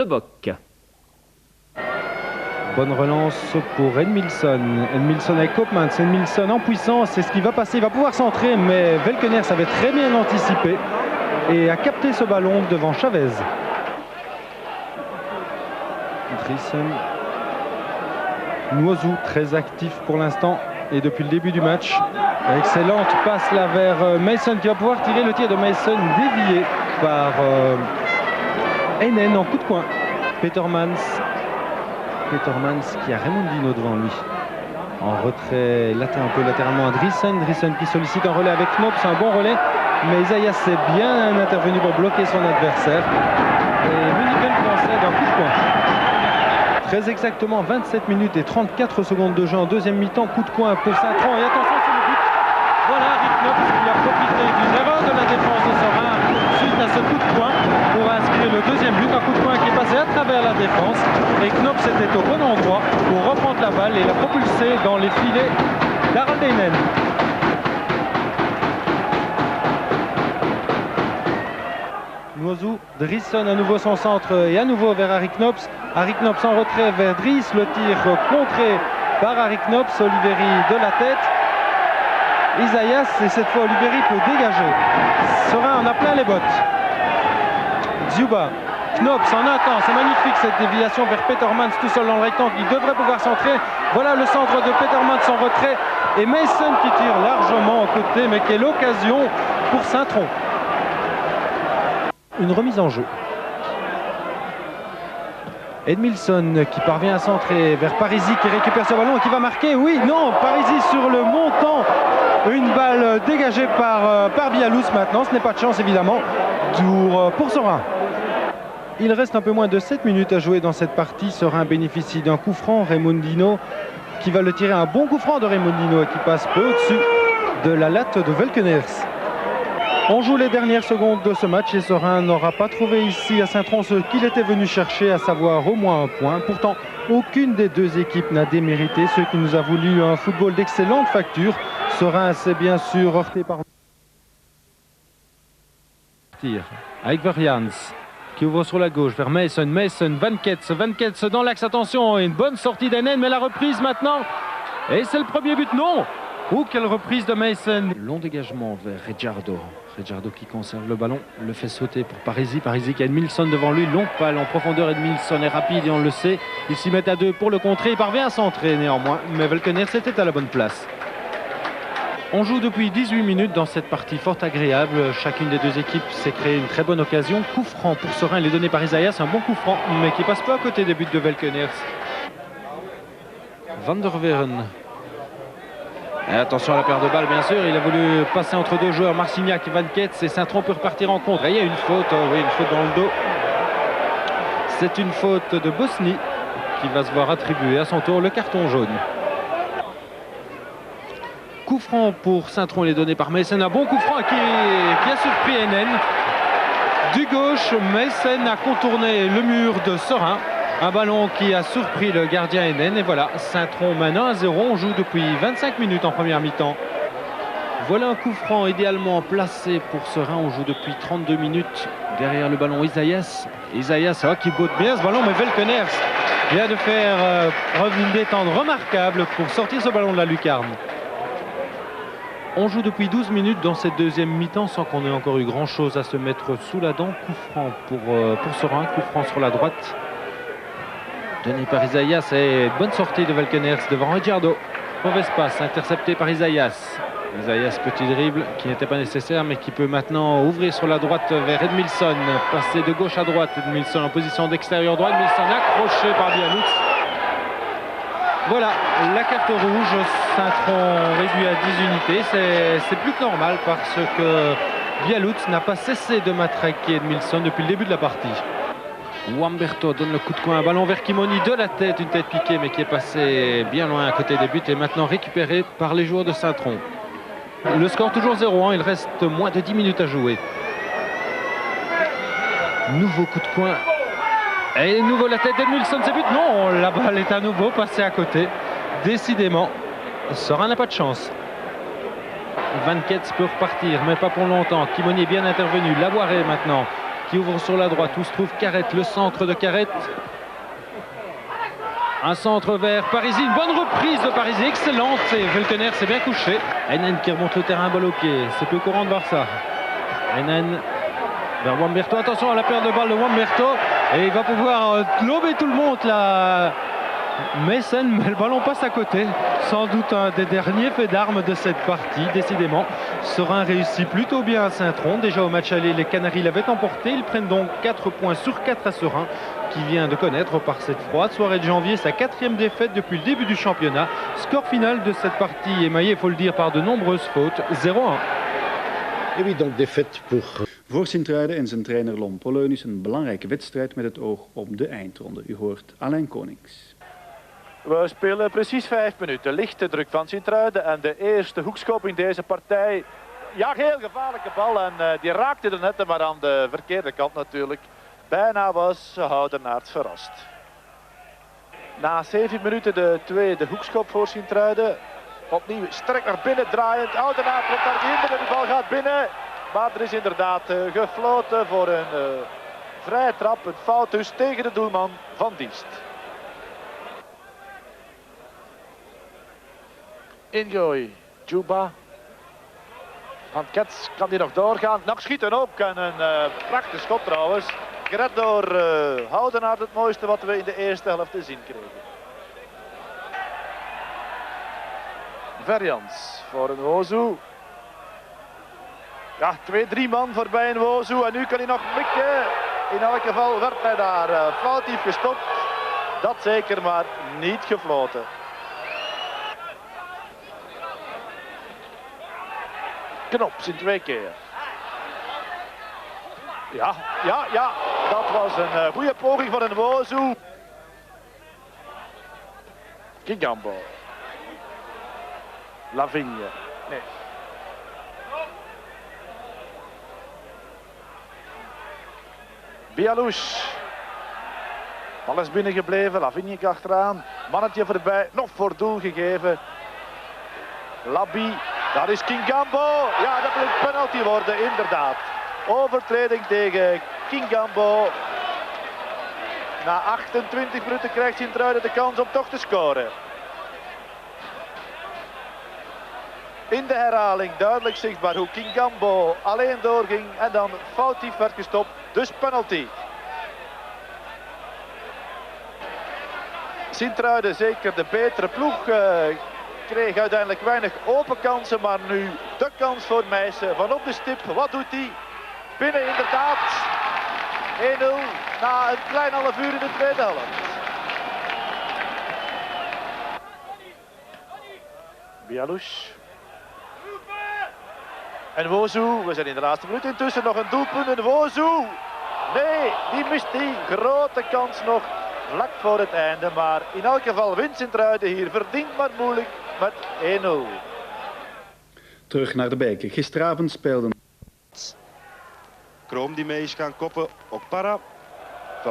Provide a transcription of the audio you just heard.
Le Boc. Bonne relance pour Edmilson. Edmilson avec Koopmans. Edmilson en puissance. C'est ce qui va passer. Il va pouvoir centrer, mais Velkeners avait très bien anticipé et a capté ce ballon devant Chavez. Driessen. Nuozu très actif pour l'instant et depuis le début du match. Excellente passe là vers Mason qui va pouvoir tirer. Le tir de Mason dévié par Heinen en coup de coin. Petermans qui a Raimundinho devant lui. En retrait, un peu latéralement à Driessen. Driessen qui sollicite un relais avec Knops, un bon relais. Mais Isaias s'est bien intervenu pour bloquer son adversaire. Et Muniken concède un coup de coin. Très exactement 27 minutes et 34 secondes de jeu en deuxième mi-temps. Coup de coin pour Saint-Tron. Et attention sur le but. Voilà Rick Knops qui a profité d'une erreur de la défense de Serein suite à ce coup de poing pour inscrire le deuxième but. Un coup de poing qui est passé à travers la défense. Et Knops était au bon endroit pour reprendre la balle et la propulser dans les filets d'Harald Heinen. Nuozu, Driessen à nouveau son centre et à nouveau vers Harry Knops. Harry Knops en retrait vers Dries, le tir contré par Harry Knops, Oliveri de la tête. Isaias, et cette fois Oliveri peut dégager. Serein en a plein les bottes. Dziuba, Knops en un temps, c'est magnifique cette déviation vers Petermans tout seul dans le rectangle, il devrait pouvoir centrer. Voilà le centre de Petermans en retrait et Mason qui tire largement au côté mais quelle occasion pour Saint-Tron. Une remise en jeu. Edmilson qui parvient à centrer vers Parisi qui récupère ce ballon et qui va marquer. Oui, non, Parisi sur le montant. Une balle dégagée par Bialous maintenant. Ce n'est pas de chance évidemment pour Serein. Il reste un peu moins de 7 minutes à jouer dans cette partie. Serein bénéficie d'un coup franc. Raimundinho qui va le tirer. Un bon coup franc de Raimundinho qui passe peu au-dessus de la latte de Velkeners. On joue les dernières secondes de ce match et Serein n'aura pas trouvé ici à Saint-Tron ce qu'il était venu chercher, à savoir au moins un point. Pourtant, aucune des deux équipes n'a démérité, ce qui nous a voulu un football d'excellente facture. Serein s'est bien sûr heurté par avec Verjans qui ouvre sur la gauche vers Mason, Van Ketz dans l'axe, attention, une bonne sortie d'Heinen, mais la reprise maintenant, et c'est le premier but, non. Quelle reprise de Mason. Long dégagement vers Ricciardo qui conserve le ballon, le fait sauter pour Parisi qui a Edmilson devant lui, longue balle en profondeur. Edmilson est rapide et on le sait, il s'y met à deux pour le contrer, il parvient à centrer néanmoins, mais Velkeners était à la bonne place. On joue depuis 18 minutes dans cette partie fort agréable, chacune des deux équipes s'est créé une très bonne occasion. Coup franc pour Serein, il est donné par Isaias, un bon coup franc mais qui passe pas à côté des buts de Velkeners. Van der Veren. Et attention à la perte de balle, bien sûr, il a voulu passer entre deux joueurs, Marcignac et Van Ketz, et Saint-Tron peut repartir en contre. Et il y a une faute, oui, une faute dans le dos. C'est une faute de Bosny qui va se voir attribuer à son tour le carton jaune. Coup franc pour Saint-Tron, il est donné par Mason, un bon coup franc qui a surpris Heinen. Du gauche, Mason a contourné le mur de Serein. Un ballon qui a surpris le gardien Heinen et voilà, Saint-Tron maintenant à 0, on joue depuis 25 minutes en première mi-temps. Voilà un coup franc idéalement placé pour Serein, on joue depuis 32 minutes derrière le ballon Isaias qui botte bien ce ballon, mais Velkeners vient de faire preuve d'une détente remarquable pour sortir ce ballon de la lucarne. On joue depuis 12 minutes dans cette deuxième mi-temps sans qu'on ait encore eu grand chose à se mettre sous la dent. Coup franc pour Serein, coup franc sur la droite. Donné par Isaias et bonne sortie de Velkeners devant Ricciardo. Mauvaise passe interceptée par Isaias. Petit dribble qui n'était pas nécessaire mais qui peut maintenant ouvrir sur la droite vers Edmilson. Passer de gauche à droite, Edmilson en position d'extérieur droit. Edmilson accroché par Bialous. Voilà, la carte rouge, Saint-Tron réduit à 10 unités. C'est plus que normal parce que Bialous n'a pas cessé de matraquer Edmilson depuis le début de la partie. Wamberto donne le coup de coin, un ballon vers Kimoni de la tête, une tête piquée mais qui est passée bien loin à côté des buts et maintenant récupéré par les joueurs de Saint-Tron. Le score toujours 0-1, il reste moins de 10 minutes à jouer. Nouveau coup de coin et nouveau la tête d'Edmilson, c'est but, non, la balle est à nouveau passée à côté. Décidément, Serein n'a pas de chance. Van Ketz peut repartir mais pas pour longtemps. Kimoni est bien intervenu, Laboiré maintenant qui ouvre sur la droite où se trouve Carrette, le centre de Carrette. Un centre vers Parisi, une bonne reprise de Parisi, excellente, et Vulkener s'est bien couché. Heinen qui remonte le terrain, balle au pied, c'est peu courant de voir ça. Heinen vers Wamberto, attention à la perte de balle de Wamberto, et il va pouvoir lober tout le monde là. Meissen, mais le ballon passe à côté. Sans doute un des derniers faits d'armes de cette partie, décidément. Serein réussit plutôt bien à Saint-Tron. Déjà au match aller, les Canaries l'avaient emporté. Ils prennent donc 4 points sur 4 à Serein, qui vient de connaître par cette froide soirée de janvier sa 4e défaite depuis le début du championnat. Score final de cette partie émaillé, il faut le dire, par de nombreuses fautes, 0-1. Et oui, donc défaite pour... Voor Sint-Truiden en zijn trainer Lon Polonius een belangrijke wedstrijd met het oog op de eindronde. U hoort Alain Konings. We spelen precies 5 minuten. Lichte druk van Sint-Truiden en de eerste hoekschop in deze partij. Ja, heel gevaarlijke bal en die raakte er net maar aan de verkeerde kant natuurlijk. Bijna was Houdenaerts verrast. Na 7 minuten de tweede hoekschop voor Sint-Truiden. Opnieuw strak naar binnen draaiend. Houdenaerts wordt daar gehinderd en de bal gaat binnen. Maar er is inderdaad gefloten voor een vrije trap. Een fout dus tegen de doelman van Diest. Ingooi, Juba. Van Kets kan die nog doorgaan. Nog schieten ook en een prachtig schot trouwens. Gered door Houdenaerts, het mooiste wat we in de eerste helft te zien kregen. Verjans voor een Wozu. Ja, 2-3 man voorbij een Wozu en nu kan hij nog mikken. In elk geval werd hij daar foutief gestopt. Dat zeker, maar niet gefloten. Knops in 2 keer. Ja, dat was een goede poging van een Wozu. Kingambo. Lavigne. Nee. Bialouche. Bal is binnengebleven. Lavigne achteraan. Mannetje voorbij. Nog voor doel gegeven. Labi. Daar is Kingambo. Ja, dat moet een penalty worden, inderdaad. Overtreding tegen Kingambo. Na 28 minuten krijgt Sint-Truiden de kans om toch te scoren. In de herhaling duidelijk zichtbaar hoe Kingambo alleen doorging en dan foutief werd gestopt. Dus penalty. Sint-Truiden zeker de betere ploeg. Kreeg uiteindelijk weinig open kansen, maar nu de kans voor Meissen van op de stip. Wat doet hij? Binnen inderdaad. 1-0 na een klein half uur in de tweede helft. Bialouche. En Wozu, we zijn in de laatste minuut intussen nog een doelpunt. En Wozu, nee, die mist die grote kans nog vlak voor het einde. Maar in elk geval wint Sint-Truiden hier, verdient maar moeilijk met 1-0. Terug naar de beker. Gisteravond speelden... Kroom die mee is gaan koppen, Okpara.